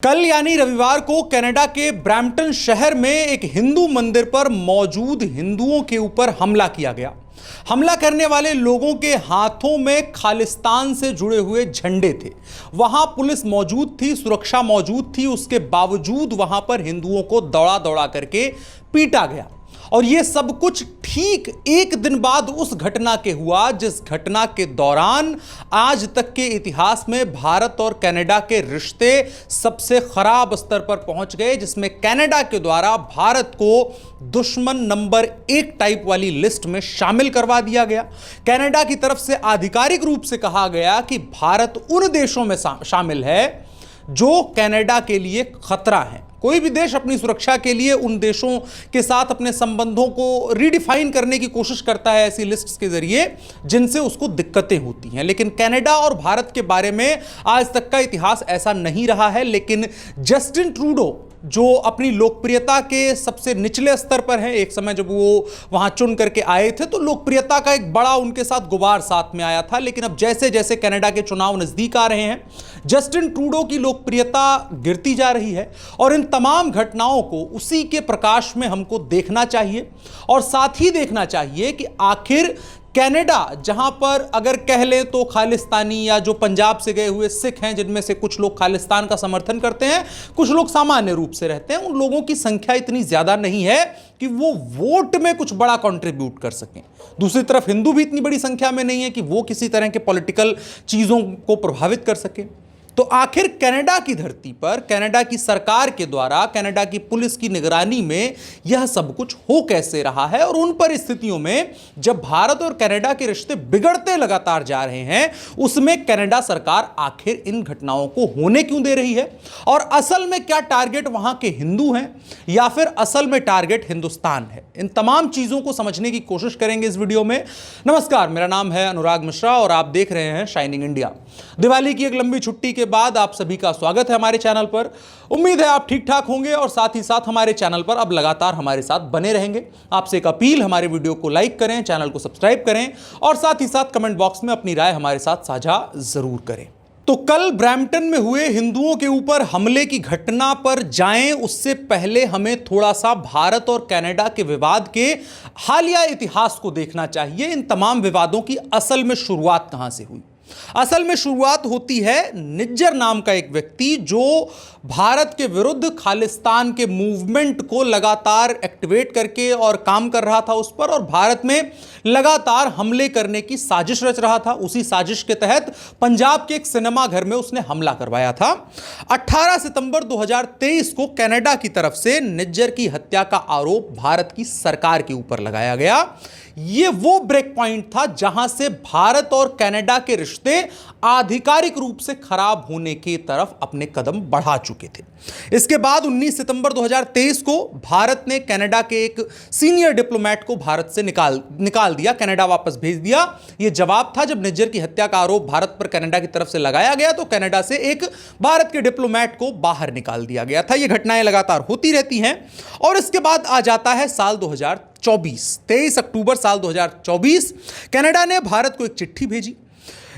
कल यानी रविवार को कनाडा के ब्रैम्पटन शहर में एक हिंदू मंदिर पर मौजूद हिंदुओं के ऊपर हमला किया गया। हमला करने वाले लोगों के हाथों में खालिस्तान से जुड़े हुए झंडे थे। वहां पुलिस मौजूद थी, सुरक्षा मौजूद थी, उसके बावजूद वहां पर हिंदुओं को दौड़ा दौड़ा करके पीटा गया। और यह सब कुछ ठीक एक दिन बाद उस घटना के हुआ जिस घटना के दौरान आज तक के इतिहास में भारत और कनाडा के रिश्ते सबसे खराब स्तर पर पहुंच गए, जिसमें कनाडा के द्वारा भारत को दुश्मन नंबर 1 टाइप वाली लिस्ट में शामिल करवा दिया गया। कनाडा की तरफ से आधिकारिक रूप से कहा गया कि भारत उन देशों में शामिल है जो कनाडा के लिए खतरा है। कोई भी देश अपनी सुरक्षा के लिए उन देशों के साथ अपने संबंधों को रीडिफाइन करने की कोशिश करता है ऐसी लिस्ट्स के जरिए जिनसे उसको दिक्कतें होती हैं। लेकिन कनाडा और भारत के बारे में आज तक का इतिहास ऐसा नहीं रहा है। लेकिन जस्टिन ट्रूडो जो अपनी लोकप्रियता के सबसे निचले स्तर पर है, एक समय जब वो वहां चुन करके आए थे तो लोकप्रियता का एक बड़ा उनके साथ गुबार साथ में आया था। लेकिन अब जैसे जैसे कनाडा के चुनाव नजदीक आ रहे हैं, जस्टिन ट्रूडो की लोकप्रियता गिरती जा रही है। और इन तमाम घटनाओं को उसी के प्रकाश में हमको देखना चाहिए और साथ ही देखना चाहिए कि आखिर कनाडा, जहां पर अगर कह लें तो खालिस्तानी या जो पंजाब से गए हुए सिख हैं, जिनमें से कुछ लोग खालिस्तान का समर्थन करते हैं, कुछ लोग सामान्य रूप से रहते हैं, उन लोगों की संख्या इतनी ज्यादा नहीं है कि वो वोट में कुछ बड़ा कंट्रीब्यूट कर सकें। दूसरी तरफ हिंदू भी इतनी बड़ी संख्या में नहीं है कि वो किसी तरह के पॉलिटिकल चीजों को प्रभावित कर सके। तो आखिर कनाडा की धरती पर कनाडा की सरकार के द्वारा कनाडा की पुलिस की निगरानी में यह सब कुछ हो कैसे रहा है, और उन परिस्थितियों में जब भारत और कनाडा के रिश्ते बिगड़ते लगातार जा रहे हैं, उसमें कनाडा सरकार आखिर इन घटनाओं को होने क्यों दे रही है, और असल में क्या टारगेट वहां के हिंदू हैं या फिर असल में टारगेट हिंदुस्तान है। इन तमाम चीजों को समझने की कोशिश करेंगे इस वीडियो में। नमस्कार, मेरा नाम है अनुराग मिश्रा और आप देख रहे हैं शाइनिंग इंडिया। दिवाली की एक लंबी छुट्टी के बाद आप सभी का स्वागत है हमारे चैनल पर। उम्मीद है आप ठीक ठाक होंगे और साथ ही साथ हमारे चैनल पर अब लगातार हमारे साथ बने रहेंगे। आपसे एक अपील, हमारे वीडियो को लाइक करें, चैनल को सब्सक्राइब करें और साथ ही साथ कमेंट बॉक्स में अपनी राय हमारे साथ साझा जरूर करें। तो कल ब्रैम्पटन में हुए हिंदुओं के ऊपर हमले की घटना पर जाएं उससे पहले हमें थोड़ा सा भारत और कनाडा के विवाद के हालिया इतिहास को देखना चाहिए। इन तमाम विवादों की असल में शुरुआत कहां से हुई? असल में शुरुआत होती है निज्जर नाम का एक व्यक्ति जो भारत के विरुद्ध खालिस्तान के मूवमेंट को लगातार एक्टिवेट करके और काम कर रहा था उस पर, और भारत में लगातार हमले करने की साजिश रच रहा था। उसी साजिश के तहत पंजाब के एक सिनेमा घर में उसने हमला करवाया था। 18 सितंबर 2023 को कनाडा की तरफ से निज्जर की हत्या का आरोप भारत की सरकार के ऊपर लगाया गया। यह वो ब्रेक पॉइंट था जहां से भारत और कनाडा के रिश्ते आधिकारिक रूप से खराब होने की तरफ अपने कदम बढ़ा चुके थे। इसके बाद 19 सितंबर 2023 को भारत ने कनाडा के एक सीनियर डिप्लोमेट को भारत से निकाल दिया, कनाडा वापस भेज दिया। यह जवाब था जब निज्जर की हत्या का आरोप भारत पर कनाडा की तरफ से लगाया गया तो कनाडा से एक भारत के डिप्लोमेट को बाहर निकाल दिया गया था। यह घटनाएं लगातार होती रहती हैं। और इसके बाद आ जाता है साल 2024, 23 अक्टूबर साल 2024। कनाडा ने भारत को एक चिट्ठी भेजी।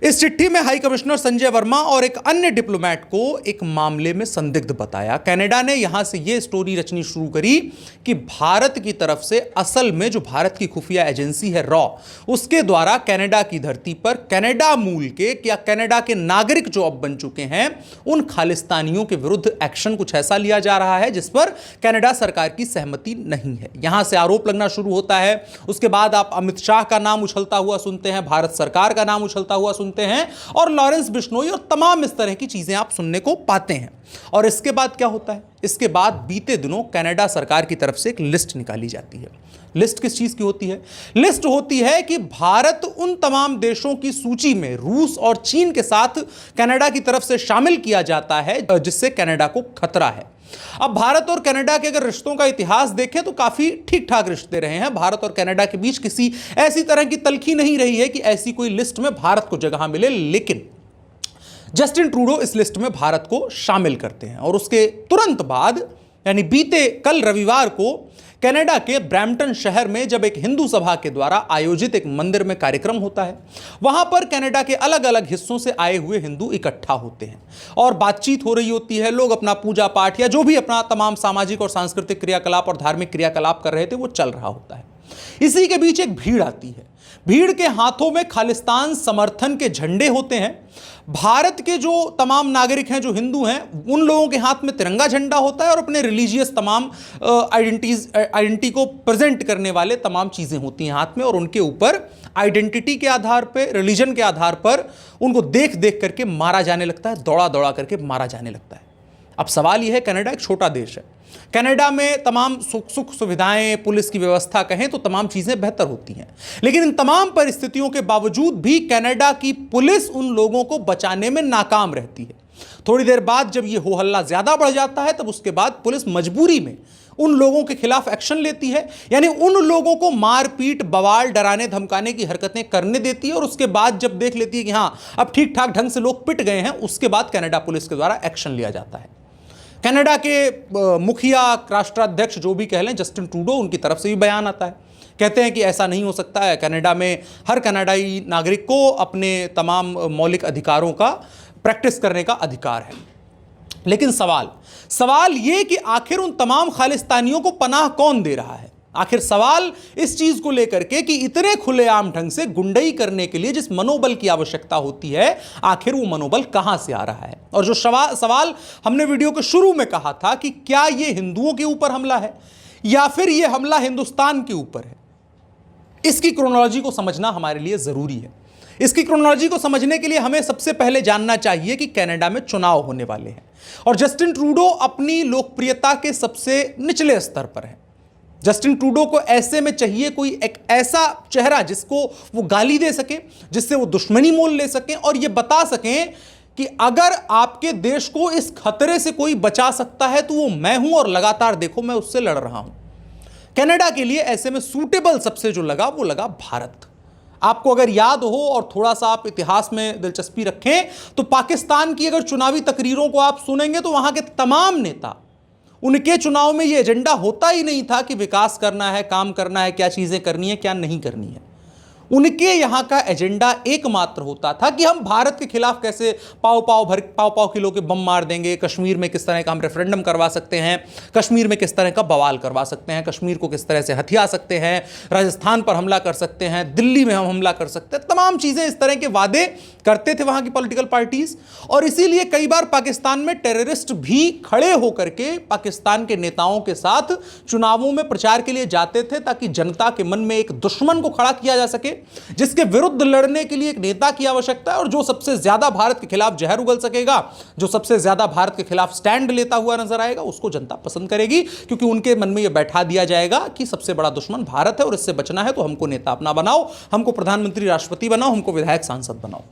इस चिट्ठी में हाई कमिश्नर संजय वर्मा और एक अन्य डिप्लोमेट को एक मामले में संदिग्ध बताया। कनाडा ने यहां से यह स्टोरी रचनी शुरू करी कि भारत की तरफ से असल में जो भारत की खुफिया एजेंसी है रॉ, उसके द्वारा कनाडा की धरती पर कनाडा मूल के या कनाडा के नागरिक जो अब बन चुके हैं उन खालिस्तानियों के विरुद्ध एक्शन कुछ ऐसा लिया जा रहा है जिस पर कनाडा सरकार की सहमति नहीं है। यहां से आरोप लगना शुरू होता है। उसके बाद आप अमित शाह का नाम उछलता हुआ सुनते हैं, भारत सरकार का नाम उछलता हुआ सुनते हैं और लॉरेंस बिश्नोई और तमाम इस तरह की चीजें आप सुनने को पाते हैं। और इसके बाद क्या होता है? इसके बाद बीते दिनों कनाडा सरकार की तरफ से एक लिस्ट निकाली जाती है। लिस्ट किस चीज की होती है? लिस्ट होती है कि भारत उन तमाम देशों की सूची में रूस और चीन के साथ कनाडा की तरफ से शामिल किया जाता है जिससे कनाडा को खतरा है। अब भारत और कनाडा के अगर रिश्तों का इतिहास देखें तो काफी ठीक ठाक रिश्ते रहे हैं। भारत और कनाडा के बीच किसी ऐसी तरह की तल्खी नहीं रही है कि ऐसी कोई लिस्ट में भारत को जगह मिले। लेकिन जस्टिन ट्रूडो इस लिस्ट में भारत को शामिल करते हैं और उसके तुरंत बाद यानी बीते कल रविवार को कनाडा के ब्रैम्पटन शहर में जब एक हिंदू सभा के द्वारा आयोजित एक मंदिर में कार्यक्रम होता है, वहां पर कनाडा के अलग अलग हिस्सों से आए हुए हिंदू इकट्ठा होते हैं और बातचीत हो रही होती है। लोग अपना पूजा पाठ या जो भी अपना तमाम सामाजिक और सांस्कृतिक क्रियाकलाप और धार्मिक क्रियाकलाप कर रहे थे वो चल रहा होता है। इसी के बीच एक भीड़ आती है। भीड़ के हाथों में खालिस्तान समर्थन के झंडे होते हैं। भारत के जो तमाम नागरिक हैं, जो हिंदू हैं, उन लोगों के हाथ में तिरंगा झंडा होता है और अपने रिलीजियस तमाम आइडेंटिटी को प्रेजेंट करने वाले तमाम चीज़ें होती हैं हाथ में, और उनके ऊपर आइडेंटिटी के आधार पर, रिलीजन के आधार पर उनको देख देख करके मारा जाने लगता है, दौड़ा दौड़ा करके मारा जाने लगता है। अब सवाल यह है, कनाडा एक छोटा देश है। कनाडा में तमाम सुख सुविधाएं, पुलिस की व्यवस्था कहें तो तमाम चीज़ें बेहतर होती हैं, लेकिन इन तमाम परिस्थितियों के बावजूद भी कनाडा की पुलिस उन लोगों को बचाने में नाकाम रहती है। थोड़ी देर बाद जब यह हो हल्ला ज़्यादा बढ़ जाता है, तब उसके बाद पुलिस मजबूरी में उन लोगों के खिलाफ एक्शन लेती है, यानी उन लोगों को मारपीट, बवाल, डराने धमकाने की हरकतें करने देती है, और उसके बाद जब देख लेती है कि हाँ अब ठीक ठाक ढंग से लोग पिट गए हैं, उसके बाद कनाडा पुलिस के द्वारा एक्शन लिया जाता है। कनाडा के मुखिया, राष्ट्राध्यक्ष जो भी कह लें, जस्टिन ट्रूडो, उनकी तरफ से भी बयान आता है। कहते हैं कि ऐसा नहीं हो सकता है, कनाडा में हर कनाडाई नागरिक को अपने तमाम मौलिक अधिकारों का प्रैक्टिस करने का अधिकार है। लेकिन सवाल ये कि आखिर उन तमाम खालिस्तानियों को पनाह कौन दे रहा है? आखिर सवाल इस चीज को लेकर के कि इतने खुलेआम ढंग से गुंडई करने के लिए जिस मनोबल की आवश्यकता होती है, आखिर वो मनोबल कहां से आ रहा है? और जो सवाल हमने वीडियो के शुरू में कहा था कि क्या ये हिंदुओं के ऊपर हमला है या फिर ये हमला हिंदुस्तान के ऊपर है, इसकी क्रोनोलॉजी को समझना हमारे लिए जरूरी है। इसकी क्रोनोलॉजी को समझने के लिए हमें सबसे पहले जानना चाहिए कि कनाडा में चुनाव होने वाले हैं और जस्टिन ट्रूडो अपनी लोकप्रियता के सबसे निचले स्तर पर है। जस्टिन ट्रूडो को ऐसे में चाहिए कोई एक ऐसा चेहरा जिसको वो गाली दे सके, जिससे वो दुश्मनी मोल ले सकें और ये बता सकें कि अगर आपके देश को इस खतरे से कोई बचा सकता है तो वो मैं हूं, और लगातार देखो मैं उससे लड़ रहा हूं। कनाडा के लिए ऐसे में सूटेबल सबसे जो लगा वो लगा भारत। आपको अगर याद हो और थोड़ा सा आप इतिहास में दिलचस्पी रखें तो पाकिस्तान की अगर चुनावी तकरीरों को आप सुनेंगे तो वहां के तमाम नेता, उनके चुनाव में ये एजेंडा होता ही नहीं था कि विकास करना है, काम करना है, क्या चीज़ें करनी है, क्या नहीं करनी है। उनके यहाँ का एजेंडा एकमात्र होता था कि हम भारत के खिलाफ कैसे पाव किलो के बम मार देंगे, कश्मीर में किस तरह का हम रेफरेंडम करवा सकते हैं, कश्मीर में किस तरह का बवाल करवा सकते हैं, कश्मीर को किस तरह से हथिया सकते हैं, राजस्थान पर हमला कर सकते हैं, दिल्ली में हम हमला कर सकते हैं। तमाम चीज़ें इस तरह के वादे करते थे वहाँ की पॉलिटिकल पार्टीज, और इसीलिए कई बार पाकिस्तान में टेररिस्ट भी खड़े होकर के पाकिस्तान के नेताओं के साथ चुनावों में प्रचार के लिए जाते थे, ताकि जनता के मन में एक दुश्मन को खड़ा किया जा सके, जिसके विरुद्ध लड़ने के लिए एक नेता की आवश्यकता है, और जो सबसे ज्यादा भारत के खिलाफ जहर उगल सकेगा, जो सबसे ज्यादा भारत के खिलाफ स्टैंड लेता हुआ नजर आएगा, उसको जनता पसंद करेगी, क्योंकि उनके मन में यह बैठा दिया जाएगा कि सबसे बड़ा दुश्मन भारत है और इससे बचना है तो हमको नेता अपना बनाओ, हमको प्रधानमंत्री, राष्ट्रपति बनाओ, हमको विधायक, सांसद बनाओ।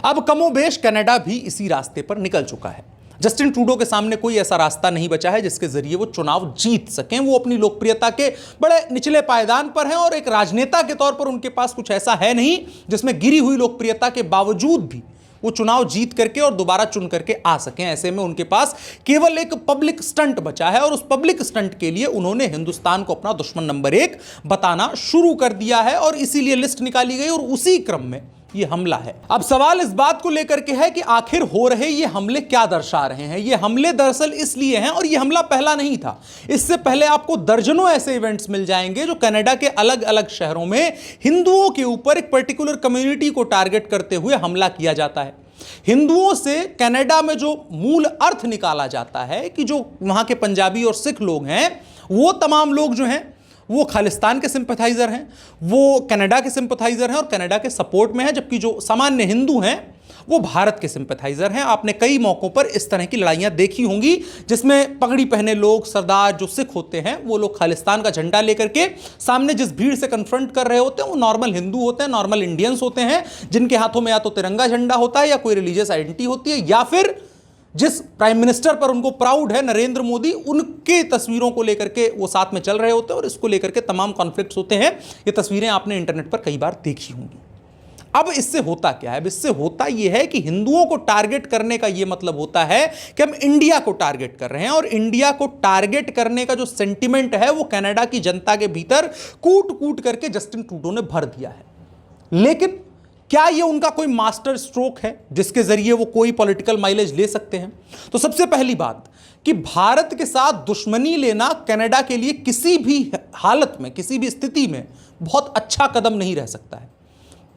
अब कमोबेश कनाडा भी इसी रास्ते पर निकल चुका है। जस्टिन ट्रूडो के सामने कोई ऐसा रास्ता नहीं बचा है जिसके जरिए वो चुनाव जीत सकें। वो अपनी लोकप्रियता के बड़े निचले पायदान पर हैं और एक राजनेता के तौर पर उनके पास कुछ ऐसा है नहीं जिसमें गिरी हुई लोकप्रियता के बावजूद भी वो चुनाव जीत करके और दोबारा चुन करके आ सकें। ऐसे में उनके पास केवल एक पब्लिक स्टंट बचा है, और उस पब्लिक स्टंट के लिए उन्होंने हिंदुस्तान को अपना दुश्मन नंबर 1 बताना शुरू कर दिया है, और इसीलिए लिस्ट निकाली गई और उसी क्रम में ये हमला है। अब सवाल इस बात को लेकर के है कि आखिर हो रहे ये हमले क्या दर्शा रहे हैं। ये हमले दरअसल इसलिए हैं, और ये हमला पहला नहीं था, इससे पहले आपको दर्जनों ऐसे इवेंट्स मिल जाएंगे जो कनाडा के अलग अलग शहरों में हिंदुओं के ऊपर एक पर्टिकुलर कम्युनिटी को टारगेट करते हुए हमला किया जाता है। हिंदुओं से कनाडा में जो मूल अर्थ निकाला जाता है कि जो वहां के पंजाबी और सिख लोग हैं, वो तमाम लोग जो हैं वो खालिस्तान के सिंपैथाइजर हैं, वो कनाडा के सिंपैथाइजर हैं और कनाडा के सपोर्ट में हैं, जबकि जो सामान्य हिंदू हैं वो भारत के सिंपैथाइजर हैं। आपने कई मौकों पर इस तरह की लड़ाइयां देखी होंगी जिसमें पगड़ी पहने लोग, सरदार जो सिख होते हैं, वो लोग खालिस्तान का झंडा लेकर के सामने जिस भीड़ से कन्फ्रंट कर रहे होते हैं वो नॉर्मल हिंदू होते हैं, नॉर्मल इंडियंस होते हैं, जिनके हाथों में या तो तिरंगा झंडा होता है या कोई रिलीजियस आइडेंटिटी होती है, या फिर जिस प्राइम मिनिस्टर पर उनको प्राउड है, नरेंद्र मोदी, उनके तस्वीरों को लेकर के वो साथ में चल रहे होते हैं, और इसको लेकर के तमाम कॉन्फ्लिक्ट्स होते हैं। ये तस्वीरें आपने इंटरनेट पर कई बार देखी होंगी। अब इससे होता क्या है? अब इससे होता यह है कि हिंदुओं को टारगेट करने का यह मतलब होता है कि हम इंडिया को टारगेट कर रहे हैं, और इंडिया को टारगेट करने का जो सेंटिमेंट है वो कनाडा की जनता के भीतर कूट कूट करके जस्टिन ट्रूडो ने भर दिया है। लेकिन क्या यह उनका कोई मास्टर स्ट्रोक है जिसके जरिए वो कोई पॉलिटिकल माइलेज ले सकते हैं? तो सबसे पहली बात कि भारत के साथ दुश्मनी लेना कनाडा के लिए किसी भी हालत में, किसी भी स्थिति में बहुत अच्छा कदम नहीं रह सकता है।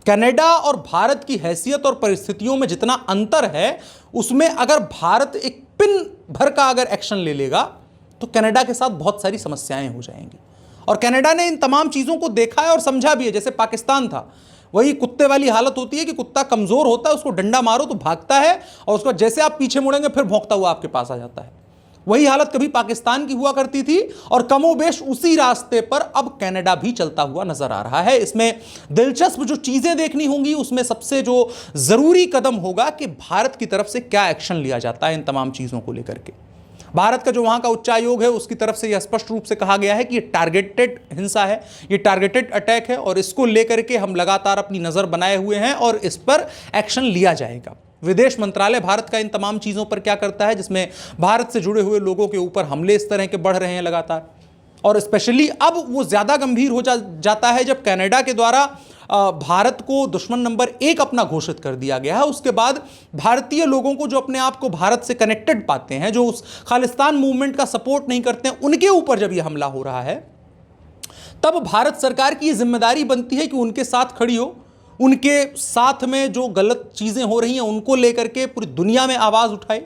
कनाडा और भारत की हैसियत और परिस्थितियों में जितना अंतर है, उसमें अगर भारत एक पिन भर का अगर एक्शन ले लेगा तो कनाडा के साथ बहुत सारी समस्याएं हो जाएंगी। और कनाडा ने इन तमाम चीज़ों को देखा है और समझा भी है। जैसे पाकिस्तान था, वही कुत्ते वाली हालत होती है कि कुत्ता कमज़ोर होता है, उसको डंडा मारो तो भागता है, और उसको जैसे आप पीछे मुड़ेंगे फिर भौंकता हुआ आपके पास आ जाता है। वही हालत कभी पाकिस्तान की हुआ करती थी, और कमोबेश उसी रास्ते पर अब कनाडा भी चलता हुआ नजर आ रहा है। इसमें दिलचस्प जो चीजें देखनी होंगी, उसमें सबसे जो जरूरी कदम होगा कि भारत की तरफ से क्या एक्शन लिया जाता है इन तमाम चीजों को लेकर के। भारत का जो वहां का उच्चायोग है, उसकी तरफ से यह स्पष्ट रूप से कहा गया है कि यह टारगेटेड हिंसा है, यह टारगेटेड अटैक है, और इसको लेकर के हम लगातार अपनी नजर बनाए हुए हैं और इस पर एक्शन लिया जाएगा। विदेश मंत्रालय भारत का इन तमाम चीज़ों पर क्या करता है, जिसमें भारत से जुड़े हुए लोगों के ऊपर हमले इस तरह के बढ़ रहे हैं लगातार, और स्पेशली अब वो ज़्यादा गंभीर हो जाता है जब कनाडा के द्वारा भारत को दुश्मन नंबर 1 अपना घोषित कर दिया गया है। उसके बाद भारतीय लोगों को, जो अपने आप को भारत से कनेक्टेड पाते हैं, जो उस खालिस्तान मूवमेंट का सपोर्ट नहीं करते हैं, उनके ऊपर जब यह हमला हो रहा है, तब भारत सरकार की जिम्मेदारी बनती है कि उनके साथ खड़ी हो, उनके साथ में जो गलत चीज़ें हो रही हैं उनको लेकर के पूरी दुनिया में आवाज़ उठाए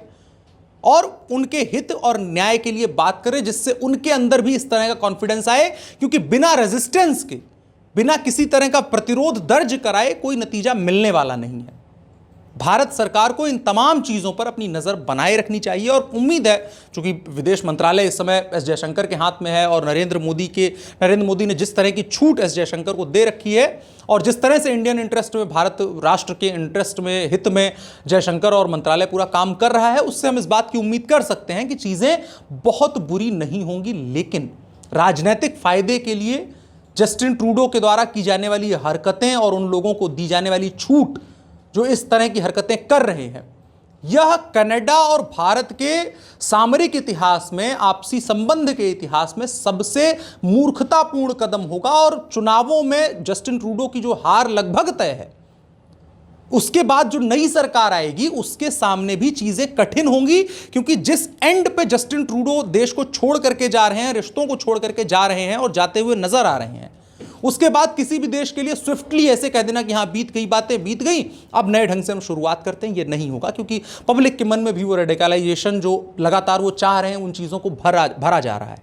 और उनके हित और न्याय के लिए बात करें, जिससे उनके अंदर भी इस तरह का कॉन्फिडेंस आए। क्योंकि बिना रेजिस्टेंस के, बिना किसी तरह का प्रतिरोध दर्ज कराए कोई नतीजा मिलने वाला नहीं है। भारत सरकार को इन तमाम चीज़ों पर अपनी नज़र बनाए रखनी चाहिए, और उम्मीद है, चूंकि विदेश मंत्रालय इस समय एस जयशंकर के हाथ में है, और नरेंद्र मोदी ने जिस तरह की छूट एस जयशंकर को दे रखी है, और जिस तरह से इंडियन इंटरेस्ट में, भारत राष्ट्र के इंटरेस्ट में, हित में जयशंकर और मंत्रालय पूरा काम कर रहा है, उससे हम इस बात की उम्मीद कर सकते हैं कि चीज़ें बहुत बुरी नहीं होंगी। लेकिन राजनीतिक फायदे के लिए जस्टिन ट्रूडो के द्वारा की जाने वाली हरकतें और उन लोगों को दी जाने वाली छूट जो इस तरह की हरकतें कर रहे हैं, यह कनाडा और भारत के सामरिक इतिहास में, आपसी संबंध के इतिहास में सबसे मूर्खतापूर्ण कदम होगा। और चुनावों में जस्टिन ट्रूडो की जो हार लगभग तय है, उसके बाद जो नई सरकार आएगी उसके सामने भी चीजें कठिन होंगी, क्योंकि जिस एंड पे जस्टिन ट्रूडो देश को छोड़ करके जा रहे हैं, रिश्तों को छोड़ करके जा रहे हैं और जाते हुए नजर आ रहे हैं, उसके बाद किसी भी देश के लिए स्विफ्टली ऐसे कह देना कि हाँ बीत गई बातें, बीत गई, अब नए ढंग से हम शुरुआत करते हैं, ये नहीं होगा। क्योंकि पब्लिक के मन में भी वो रेडिकलाइजेशन जो लगातार वो चाह रहे हैं, उन चीज़ों को भरा जा रहा है,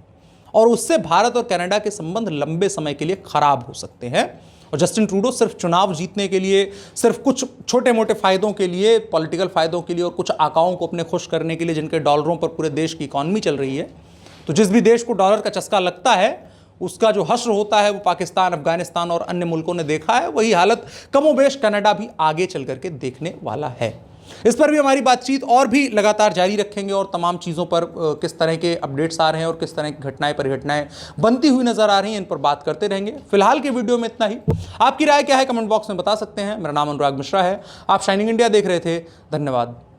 और उससे भारत और कनाडा के संबंध लंबे समय के लिए खराब हो सकते हैं। और जस्टिन ट्रूडो सिर्फ चुनाव जीतने के लिए, सिर्फ कुछ छोटे मोटे फायदों के लिए, पॉलिटिकल फायदों के लिए, और कुछ आकाओं को अपने खुश करने के लिए, जिनके डॉलरों पर पूरे देश की इकॉनमी चल रही है, तो जिस भी देश को डॉलर का चस्का लगता है, उसका जो हश्र होता है वो पाकिस्तान, अफगानिस्तान और अन्य मुल्कों ने देखा है। वही हालत कमोबेश कनाडा भी आगे चल करके देखने वाला है। इस पर भी हमारी बातचीत और भी लगातार जारी रखेंगे, और तमाम चीज़ों पर किस तरह के अपडेट्स आ रहे हैं और किस तरह की घटनाएं परिघटनाएं बनती हुई नजर आ रही हैं, इन पर बात करते रहेंगे। फिलहाल के वीडियो में इतना ही। आपकी राय क्या है कमेंट बॉक्स में बता सकते हैं। मेरा नाम अनुराग मिश्रा है, आप शाइनिंग इंडिया देख रहे थे। धन्यवाद।